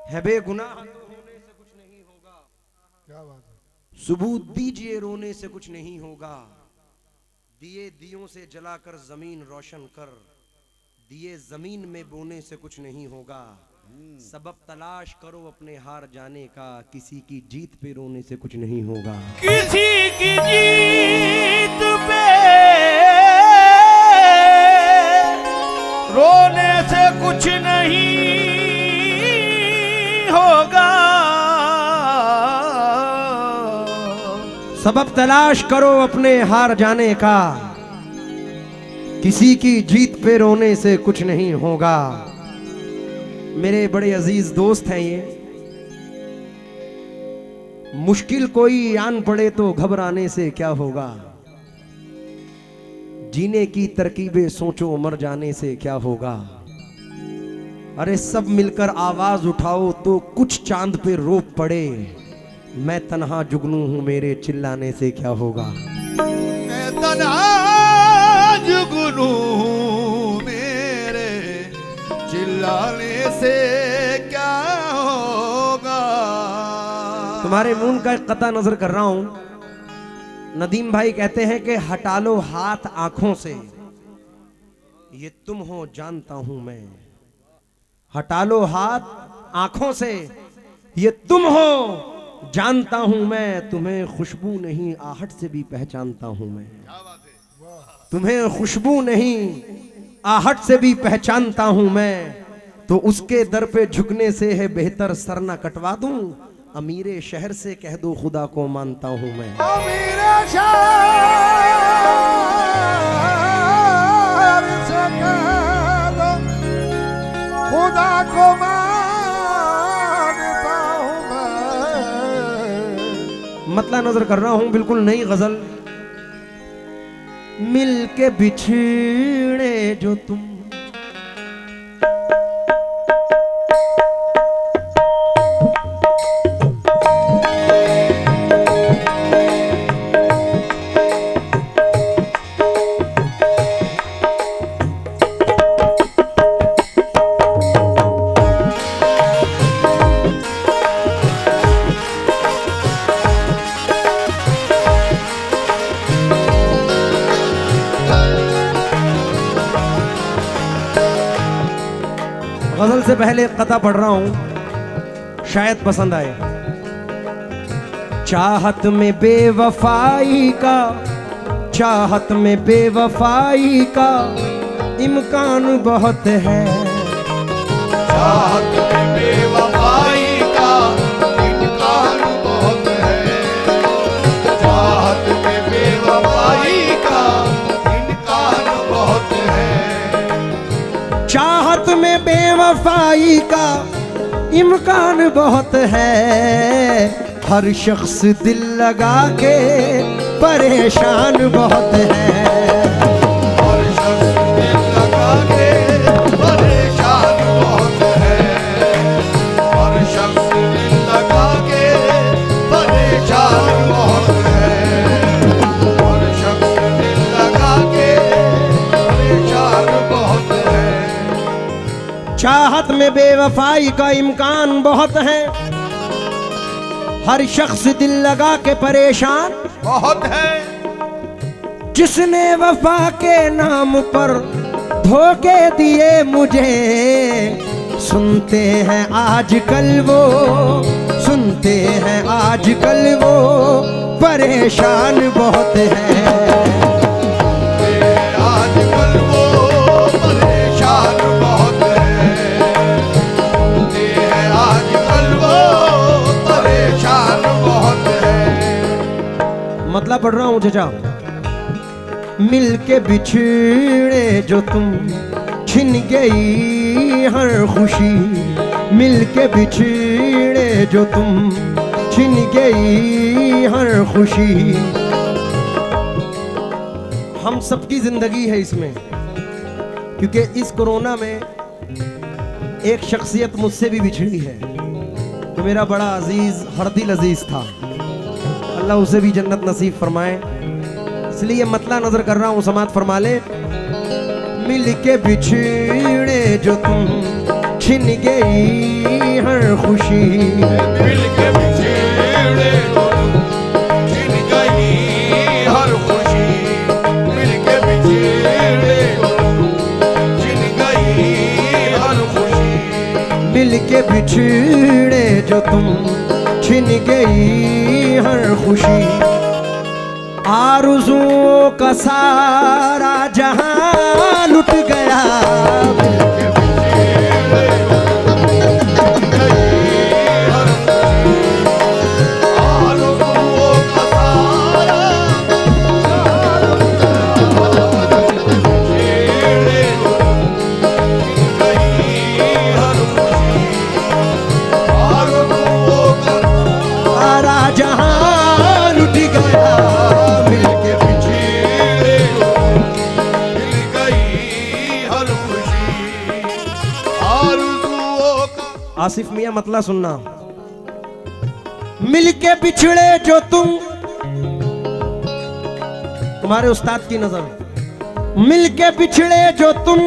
है बेगुनाह होने से कुछ नहीं होगा। क्या बात है। सबूत दीजिए रोने से कुछ नहीं होगा। दिए दियों से जलाकर जमीन रोशन कर, दिए जमीन में बोने से कुछ नहीं होगा। सबब तलाश करो अपने हार जाने का, किसी की जीत पे रोने से कुछ नहीं होगा। किसी की जीत पे रोने से कुछ नहीं होगा। सबब तलाश करो अपने हार जाने का, किसी की जीत पे रोने से कुछ नहीं होगा। मेरे बड़े अजीज दोस्त हैं ये। मुश्किल कोई आन पड़े तो घबराने से क्या होगा, जीने की तरकीबें सोचो मर जाने से क्या होगा। अरे सब मिलकर आवाज उठाओ तो कुछ चांद पे रोप पड़े, मैं तन्हा जुगनू हूं मेरे चिल्लाने से क्या होगा। मैं तन्हा जुगनू हूं मेरे चिल्लाने से क्या होगा। तुम्हारे मुंह का एक कता नजर कर रहा हूं। नदीम भाई कहते हैं कि हटा लो हाथ आंखों से, ये तुम हो जानता हूं मैं। हटा लो हाथ आंखों से, ये तुम हो जानता हूं मैं। तुम्हें खुशबू नहीं आहट से भी पहचानता हूं मैं। तुम्हें खुशबू नहीं आहट से भी पहचानता हूं मैं। तो उसके दर पे झुकने से है बेहतर सर ना कटवा दूं। अमीरे शहर से कह दो खुदा को मानता हूं मैं। अमीरे शहर से कह दो खुदा को मानता हूं मैं। मतला नजर कर रहा हूं, बिल्कुल नई गजल। मिल के बिछड़े जो तुम, गजल से पहले कथा पढ़ रहा हूं, शायद पसंद आए। चाहत में बेवफाई का, चाहत में बेवफाई का इम्कान बहुत है। चाहत में बेवफाई का इम्कान बहुत है। चाहत में बेवफाई का इम्कान बहुत है। चाहत में बेवफाई का इम्कान बहुत है। हर शख्स दिल लगा के परेशान बहुत है। हर शख्स दिल लगा के परेशान बहुत है। हर शख्स दिल लगा के परेशान बहुत है। हर शख्स दिल लगा के परेशान बहुत है। चाहत में बेवफाई का इम्कान बहुत है। हर शख्स दिल लगा के परेशान बहुत है। जिसने वफा के नाम पर धोखे दिए मुझे, सुनते हैं आजकल वो, सुनते हैं आजकल वो परेशान बहुत है। आजकल वो परेशान बहुत है। आजकल वो परेशान बहुत है। मतलब पढ़ रहा हूँ चचा। मिल के बिछड़े जो तुम, छिन गई हर खुशी। मिल के बिछड़े जो तुम, छिन गई हर खुशी। हम सबकी जिंदगी है इसमें, क्योंकि इस कोरोना में एक शख्सियत मुझसे भी बिछड़ी है, तो मेरा बड़ा अजीज हरदिल अजीज था। अल्लाह उसे भी जन्नत नसीब फरमाए। इसलिए मतला नजर कर रहा हूं, समात फरमा ले। मिल के बिछड़े जो तुम, छिन गई हर खुशी। मिल के बिछड़े जो छिन गई हर खुशी। मिल के बिछड़े जो छिन गई हर खुशी। मिल के बिछड़े जो तुम छिन गई हर खुशी। आरज़ुओं का सारा जहां लुट गया। मिल के बिछड़े जो छिन गई हर खुशी। आरज़ुओं का सारा बिछड़े जो छिन गई हर खुशी। आरज़ुओं का सारा जहां लुट गया। मिल के बिछड़े जो मिल गई हर खुशी। आरज़ुओं का आसिफ मियां मतला सुनना। मिल के बिछड़े जो तुम्हारे उस्ताद की नजर। मिल के बिछड़े जो तुम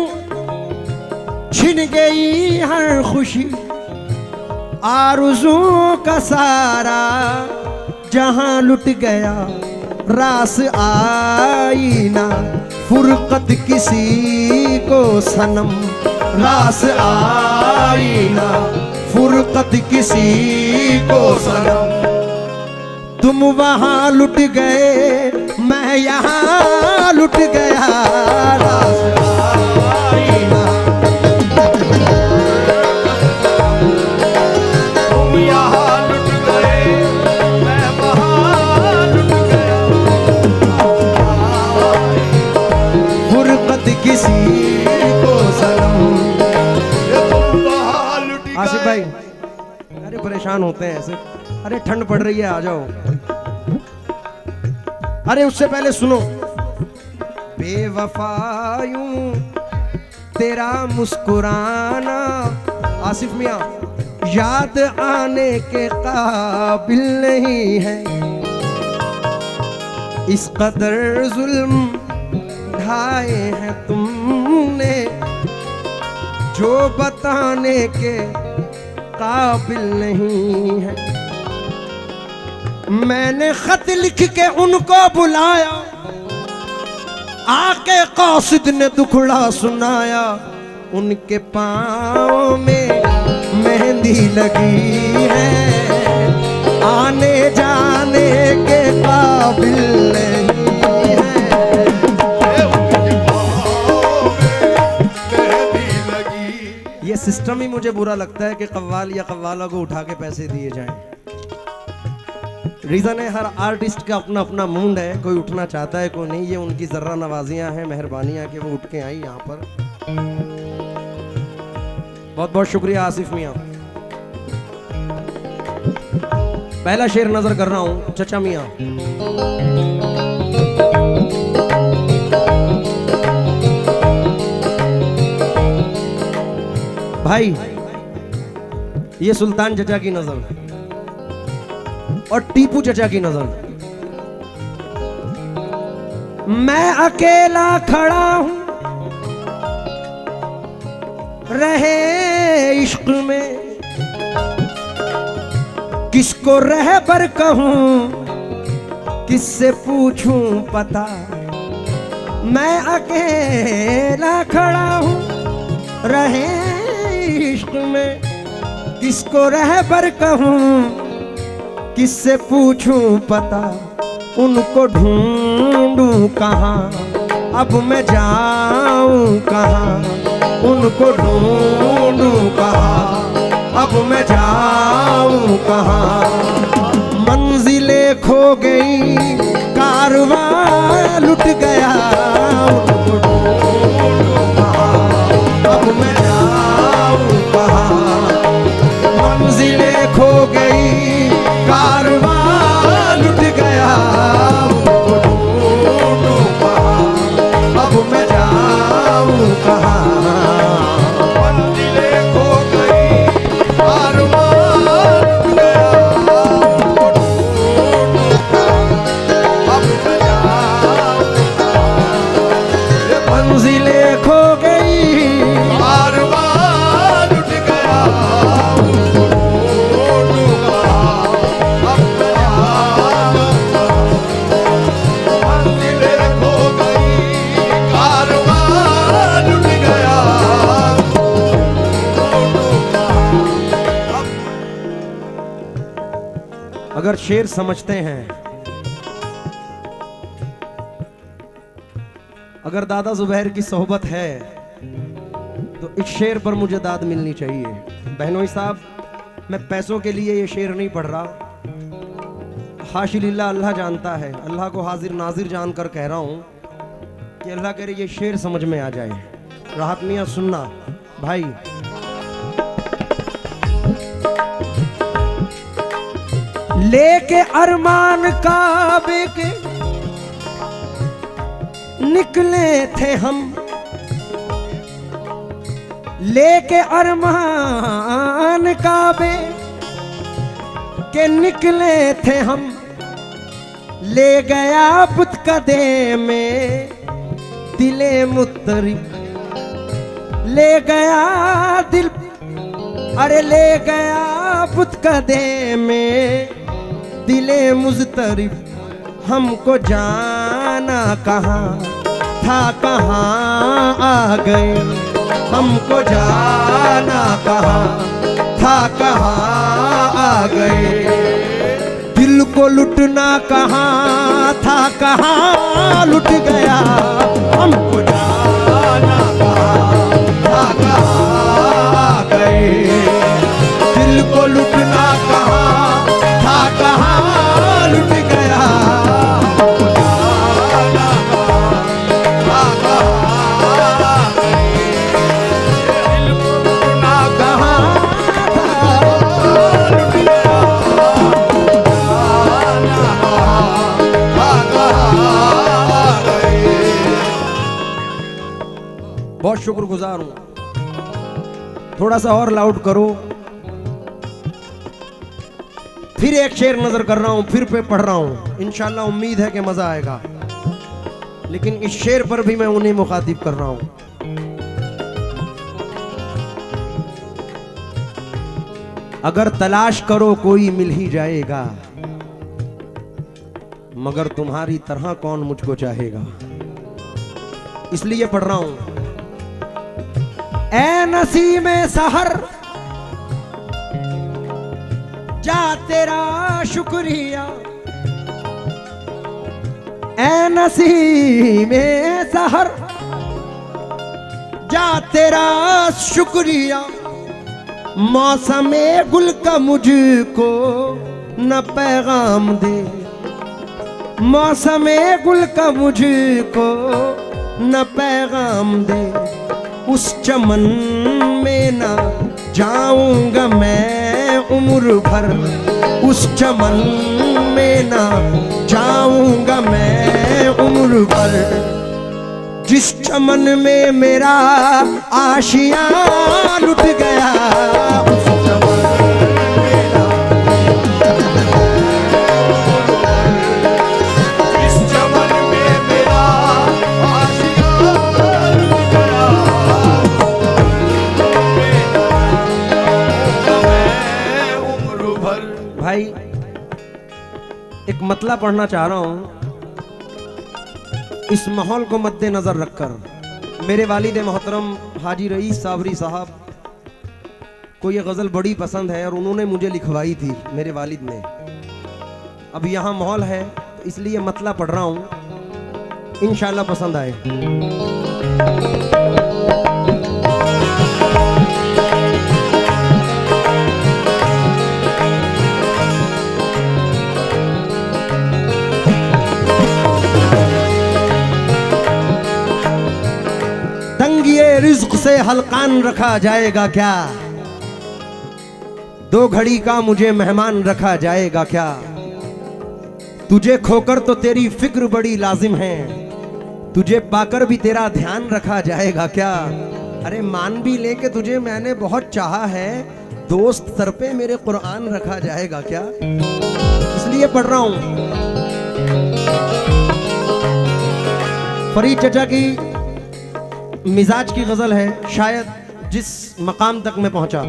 छिन गई हर खुशी। आरज़ुओं का सारा जहां लुट गया। रास आई ना फुरकत किसी को सनम। रास आई ना फुरकत किसी को सनम। तुम वहां लुट गए मैं यहाँ लुट गया। रास आई ना तुम यहाँ लुट गए मैं वहाँ लुट गया। फुरकत किसी को सनम। ये तुम वहाँ लुट गए। आसिफ भाई अरे परेशान होते हैं ऐसे। अरे ठंड पड़ रही है आ जाओ। अरे उससे पहले सुनो। बेवफायूं तेरा मुस्कुराना। आसिफ मियां याद आने के काबिल नहीं है। इस कदर जुल्म ढाए हैं तुमने जो बताने के काबिल नहीं है। मैंने खत लिख के उनको बुलाया। आके कासिद ने दुखड़ा सुनाया। उनके पाँव में मेहंदी लगी है। आने जाने के काबिल नहीं है। ये उनके पाँव में मेहंदी लगी। ये सिस्टम ही मुझे बुरा लगता है कि कव्वाल या कव्वाला को उठा के पैसे दिए जाएं। रीज़न है हर आर्टिस्ट का अपना अपना मूड है। कोई उठना चाहता है कोई नहीं। ये उनकी जर्रा नवाजियां हैं मेहरबानियां कि वो उठ के आई यहाँ पर। बहुत बहुत शुक्रिया आसिफ मियां। पहला शेर नजर कर रहा हूं चचा मियां। भाई ये सुल्तान चचा की नजर और टीपू चचा की नजर। मैं अकेला खड़ा हूं रहे इश्क में। किसको रहबर कहूं किससे पूछूं पता। मैं अकेला खड़ा हूं रहे इश्क में। किसको रहबर कहूं किससे पूछूं पता। उनको ढूंढूं कहाँ अब मैं जाऊं कहाँ। उनको ढूंढूं कहाँ अब मैं जाऊं कहाँ। मंजिलें खो गई कारवां लुट गया। उनको ढूंढूं कहाँ अब मैं जाऊं कहाँ। मंजिलें खो गई कारवां लुट गया। उनको ढूंढूं कहाँ अब मैं जाऊं कहाँ। मंजिलें खो गई कारवां लुट गया। उनको ढूंढूं कहाँ अब मैं जाऊं कहाँ। ये मंजिलें खो गई कारवां लुट गया। अगर शेर समझते हैं, अगर दादा जुबैर की सोहबत है तो इस शेर पर मुझे दाद मिलनी चाहिए। बहनों साहब, मैं पैसों के लिए ये शेर नहीं पढ़ रहा। हाशिलिल्लाह, अल्लाह जानता है। अल्लाह को हाजिर नाजिर जानकर कह रहा हूं कि अल्लाह करे ये शेर समझ में आ जाए। राहत मियां सुनना भाई। लेके अरमान काबे के निकले थे हम, लेके अरमान काबे के निकले थे हम, ले गया बुत कदे में दिले मुत्तरिब, ले गया दिल, अरे ले गया बुत कदे में दिले मुज़तरिब। हमको जाना कहाँ था, कहाँ आ गए, हमको जाना कहाँ था, कहाँ आ गए। दिल को लुटना कहाँ था, कहाँ लुट गया, हमको जाना कहाँ था, कहाँ आ गए। दिल को लुटना कहाँ था, कहाँ लुट गया, हमको जाना कहाँ था, कहाँ आ गए। दिल को लुटना कहाँ था, लुट गया, जाना कहाँ था, कहाँ आ गए। बहुत शुक्रगुजार हूं। थोड़ा सा और लाउड करो। फिर एक शेर नजर कर रहा हूं, फिर पे पढ़ रहा हूं। इंशाल्लाह उम्मीद है कि मजा आएगा, लेकिन इस शेर पर भी मैं उन्हें मुखातिब कर रहा हूं। अगर तलाश करो कोई मिल ही जाएगा, मगर तुम्हारी तरह कौन मुझको चाहेगा। इसलिए पढ़ रहा हूं। ऐ नसीमे सहर जा तेरा शुक्रिया, ऐ नसीमे सहर जा तेरा शुक्रिया। मौसमे गुल का मुझको न पैगाम दे, मौसमे गुल का मुझको न पैगाम दे। उस चमन में ना जाऊंगा मैं उम्र भर, उस चमन में ना जाऊंगा मैं उम्र भर। जिस चमन में मेरा आशियां लुट गया, उस चमन में मेरा, जिस चमन में मेरा आशियां लुट गया, मैं उम्र भर। भाई एक मतला पढ़ना चाह रहा हूं। इस माहौल को मद्देनजर रखकर मेरे वालिद मोहतरम हाजी रईस साबरी साहब को ये गज़ल बड़ी पसंद है और उन्होंने मुझे लिखवाई थी, मेरे वालिद ने। अब यहाँ माहौल है तो इसलिए मतला पढ़ रहा हूँ, इंशाल्लाह पसंद आए। तंगिए रिज़्क़ से हल्कान रखा जाएगा क्या, दो घड़ी का मुझे मेहमान रखा जाएगा क्या। तुझे खोकर तो तेरी फिक्र बड़ी लाजिम है, तुझे पाकर भी तेरा ध्यान रखा जाएगा क्या। अरे मान भी ले के तुझे मैंने बहुत चाहा है, दोस्त सर पे मेरे कुरान रखा जाएगा क्या। इसलिए पढ़ रहा हूं। फरीद चचा की मिजाज की गजल है, शायद जिस मकाम तक मैं पहुंचा।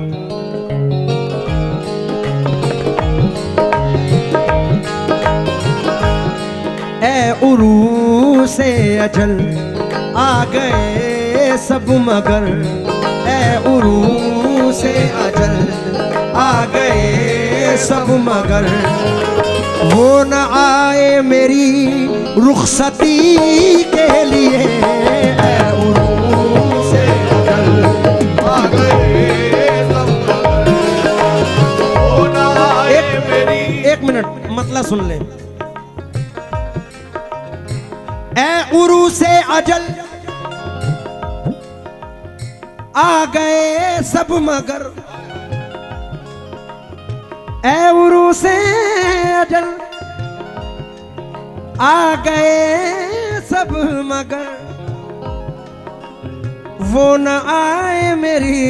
ए उरू से अजल आ गए सब मगर, ए उरू से अजल आ गए सब मगर। वो न आए मेरी रुखसती के लिए, ऐ उरूस से अजल आ गए सब वो ना आए मेरी। एक मिनट मतलब सुन ले। ऐ उरूस से अजल आ गए सब मगर, ऐ उरूस से अजल आ गए सब मगर, वो न आए मेरी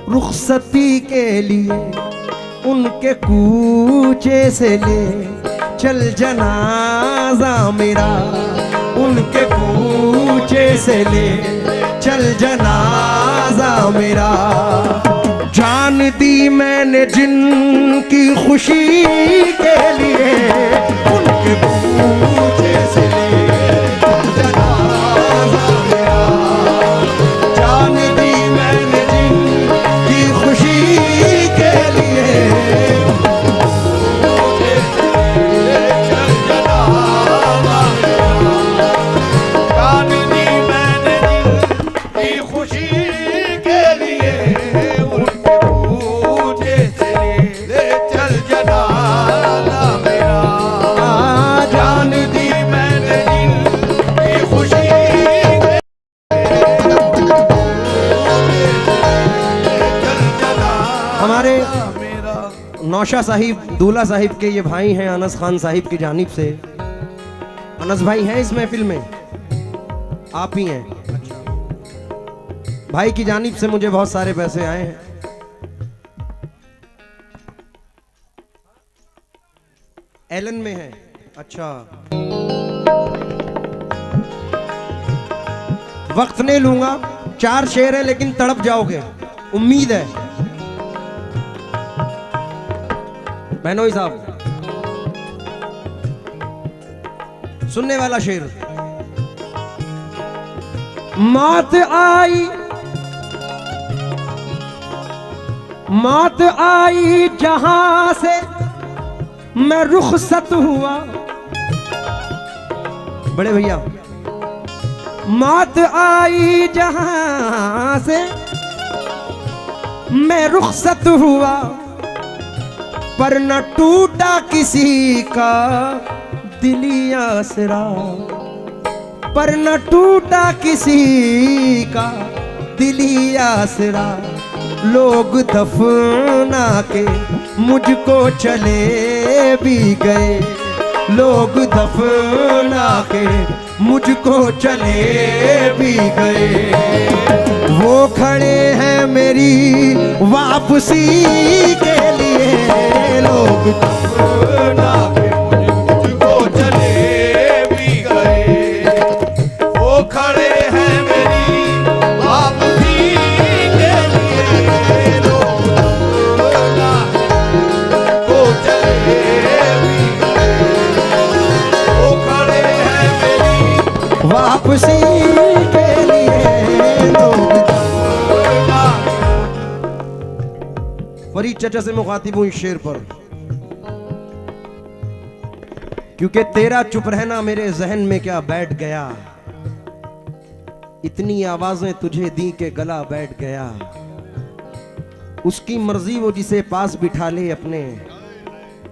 रुखसती के लिए, उनके कूचे से ले चल जनाजा मेरा, उनके कूचे से ले चल जनाजा मेरा। जान दी मैंने जिनकी खुशी के लिए, उनके कूचे से ले चल जनाजा मेरा। जान दी मैंने जिनकी खुशी के लिए, हमारे नौशा साहिब दूल्हा साहिब के ये भाई हैं अनस खान साहिब की जानिब से। अनस भाई हैं इस महफिल में, आप ही हैं। भाई की जानिब से मुझे बहुत सारे पैसे आए हैं। एलन में है। अच्छा, वक्त नहीं लूंगा, 4 शेर है लेकिन तड़प जाओगे, उम्मीद है। बहनोई साहब, सुनने वाला शेर। मौत आई, मौत आई जहां से मैं रुखसत हुआ। बड़े भैया, मौत आई जहां से मैं रुखसत हुआ, पर न टूटा किसी का दिली आसरा, पर न टूटा किसी का दिली आसरा। लोग दफना के मुझको चले भी गए, लोग दफना के मुझको चले भी गए। वो खड़े हैं मेरी वापसी के लिए, लोग दफना के मुझको चले भी गए। वो खड़े हैं मेरी वापसी के लिए, लोग दफना को चले भी गए। वो खड़े हैं मेरी वापसी के लिए लोग। फरीद चचा से मुखातिब हूं इस शेर पर, क्योंकि तेरा चुप रहना मेरे जहन में क्या बैठ गया, इतनी आवाजें तुझे दी के गला बैठ गया। उसकी मर्जी वो जिसे पास बिठा ले अपने,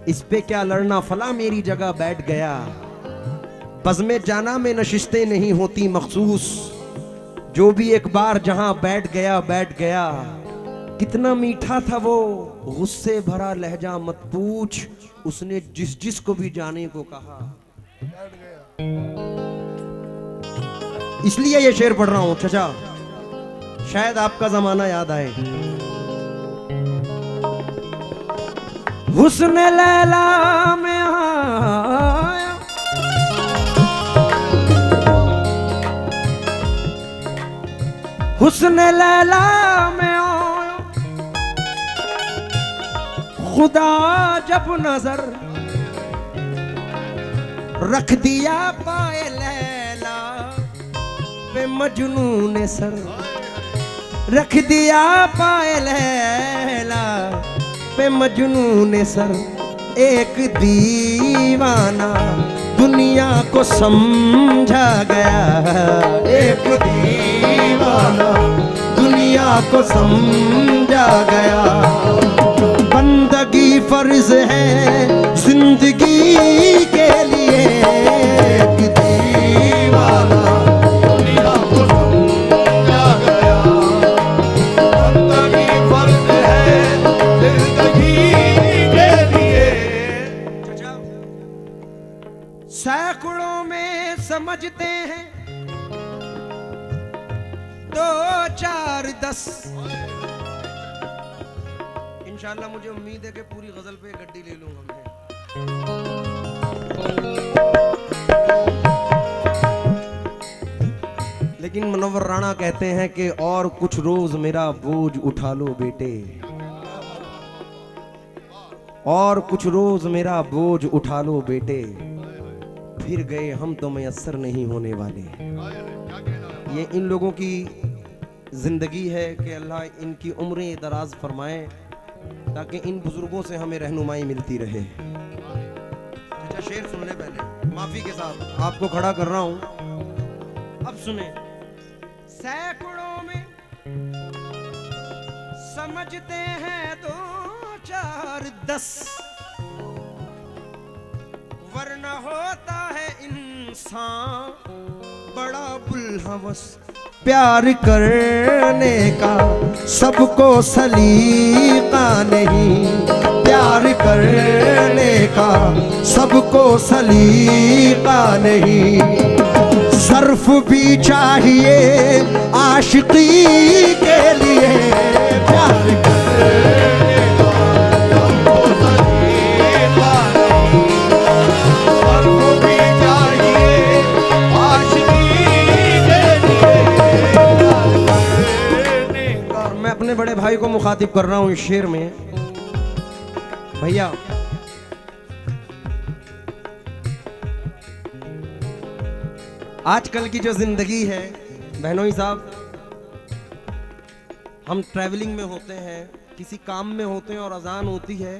इस पे क्या लड़ना फला मेरी जगह बैठ गया। बज़्म जाना में नशिस्तें नहीं होती मखसूस, जो भी एक बार जहां बैठ गया बैठ गया। कितना मीठा था वो गुस्से भरा लहजा मत पूछ, उसने जिस जिस को भी जाने को कहा। इसलिए ये शेर पढ़ रहा हूं चचा, शायद आपका जमाना याद आए। हुस्न लैला में आया, हुस्न लैला में आया, खुदा जब नजर रख दिया पाए लैला पे मजनू ने सर, रख दिया पाए लैला पे मजनू ने सर एक दीवाना दुनिया को समझा गया। एक दीवाना दुनिया को समझा गया। बंदगी फर्ज है जिंदगी के लिए। एक दीवाना दुनिया को समझा गया। बंदगी फर्ज है जिंदगी के लिए। सैकड़ों में समझते हैं 2 4 10। इंशाल्लाह मुझे उम्मीद है कि पूरी गजल पे गड्डी ले लूंगा मैं। लेकिन मुनव्वर राणा कहते हैं कि और कुछ रोज मेरा बोझ उठा लो बेटे। और कुछ रोज मेरा बोझ उठा लो बेटे। फिर गए हम तो मयस्सर नहीं होने वाले। ये इन लोगों की जिंदगी है कि अल्लाह इनकी उम्रें दराज फरमाए ताकि इन बुजुर्गों से हमें रहनुमाई मिलती रहे। अच्छा शेर सुन ले पहले, माफी के साथ आपको खड़ा कर रहा हूं। अब सुने। सैकड़ों में समझते हैं 2 4 10 वरना होता है इंसान बड़ा बुलहवस प्यार करने का। सबको सलीका नहीं प्यार करने का। सबको सलीका नहीं। सर्फ भी चाहिए आशिकी के लिए। प्यार करने का सबको सलीका नहीं। सर्फ भी चाहिए आशिकी के लिए। और मैं अपने बड़े भाई को मुखातिब कर रहा हूं इस शेर में। भैया आजकल की जो जिंदगी है बहनोई साहब, हम ट्रैवलिंग में होते हैं, किसी काम में होते हैं और अजान होती है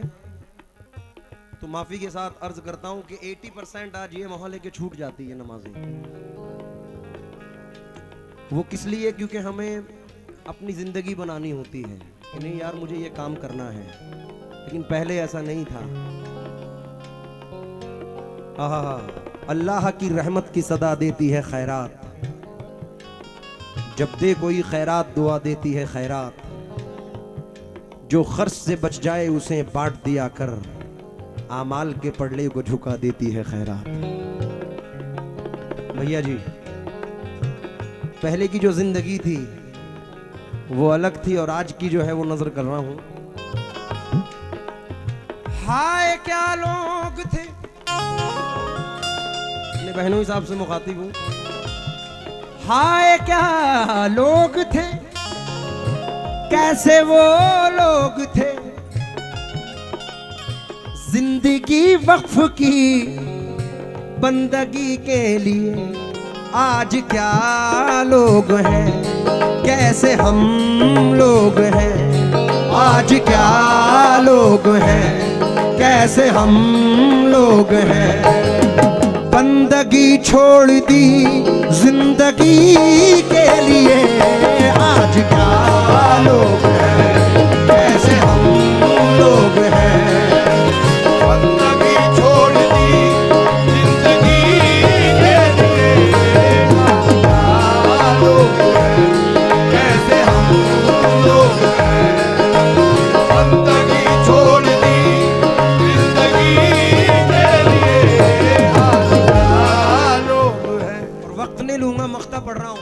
तो माफी के साथ अर्ज करता हूं कि 80% आज ये मोहल्ले के छूट जाती है नमाजें। वो किस लिए? क्योंकि हमें अपनी जिंदगी बनानी होती है कि नहीं यार मुझे ये काम करना है। लेकिन पहले ऐसा नहीं था। आहा, अल्लाह की रहमत की सदा देती है खैरात। जब दे कोई खैरात दुआ देती है खैरात। जो खर्च से बच जाए उसे बांट दिया कर। आमाल के पड़ले को झुका देती है खैरात। भैया जी पहले की जो जिंदगी थी वो अलग थी और आज की जो है वो नजर कर रहा हूं। हाय क्या लोग थे। अपने बहनों हिसाब से मुखातिब हूं। हाय क्या लोग थे कैसे वो लोग थे। जिंदगी वक्फ की बंदगी के लिए। आज क्या लोग हैं कैसे हम लोग हैं। आज क्या लोग हैं कैसे हम लोग हैं। बंदगी छोड़ दी जिंदगी के लिए। आज क्या लोग हैं कैसे हम लोग हैं। बंदगी छोड़ दी जिंदगी के लिए। लोग हैं कैसे हम लोग हैं। बंदगी छोड़ दी जिंदगी के लिए। लोग हैं। और वक्त नहीं लूंगा, मख्ता पढ़ रहा हूं।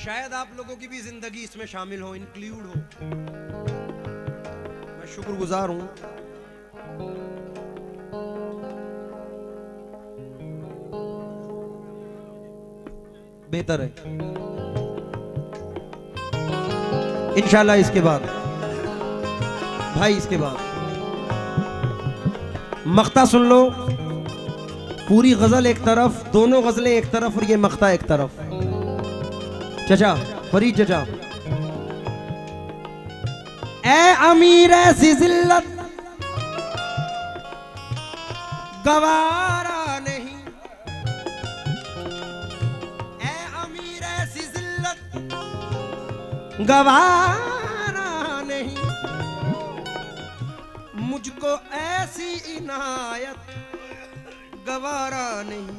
शायद आप लोगों की भी जिंदगी इसमें शामिल हो, इंक्लूड हो। मैं शुक्रगुजार हूं। बेहतर है इंशाल्लाह। इसके बाद भाई इसके बाद मख्ता सुन लो। पूरी गजल एक तरफ, दोनों गजलें एक तरफ और ये मख्ता एक तरफ। चचा फरीद चचा ए अमीर ऐसी जिल्लत गवारा नहीं, ए अमीर ऐसी जिल्लत गवारा नहीं, मुझको ऐसी इनायत गवारा नहीं।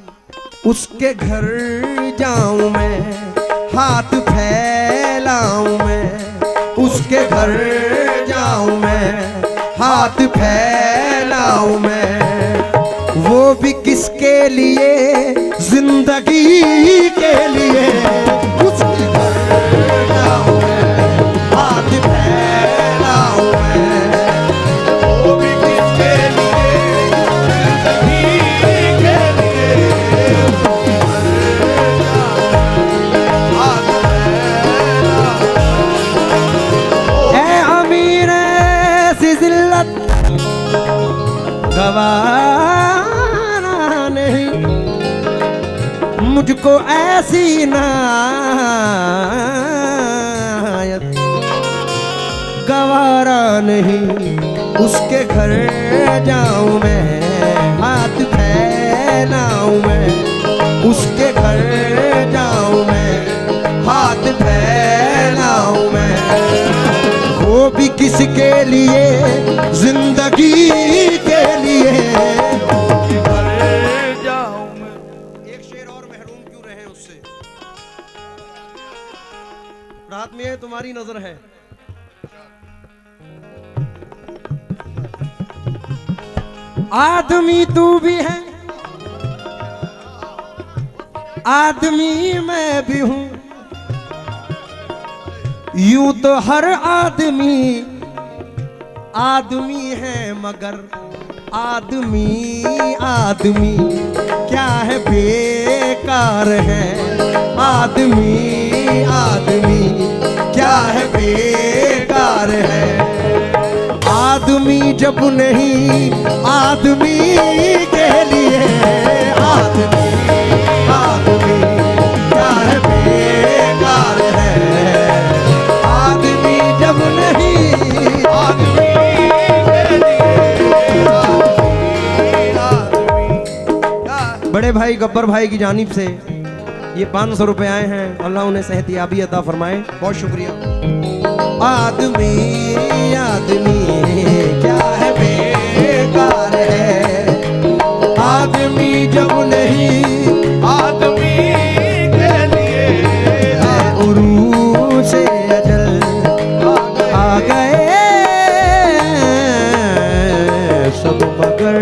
उसके घर जाऊं मैं, हाथ फैलाऊं मैं, उसके घर जाऊं मैं, हाथ फैलाऊं मैं, वो भी किसके लिए, जिंदगी के लिए। उसके घर जाऊं मैं, हाथ फैलाऊं मैं, वो भी किसके लिए, जिंदगी के लिए। ए अमीर ऐसी जिल्लत गवारा नहीं, मुझको ऐसी इनायत गवारा नहीं। उसके घर जाऊं मैं, हाथ फैलाऊं मैं, उसके घर जाऊं मैं, हाथ फैलाऊं मैं, वो भी किसके लिए, जिंदगी के लिए। जाऊं मैं। एक शेर और महरूम क्यों रहे उससे। रात में ये तुम्हारी नजर है। आदमी तू भी है, आदमी मैं भी हूं, यूं तो हर आदमी आदमी है, मगर आदमी आदमी क्या है, बेकार है। आदमी आदमी क्या है, बेकार है। आदमी जब नहीं आदमी के लिए, आदमी आदमी क्या है, बेकार है। आदमी जब नहीं आदमी के लिए, आदमी। बड़े भाई गब्बर भाई की जानिब से ये 500 रुपए आए हैं। अल्लाह उन्हें सेहतियाबी अता फरमाए, बहुत शुक्रिया। आदमी आदमी क्या है, बेकार है। आदमी जब नहीं आदमी के लिए, उरू से अजल आ गए सब, मगर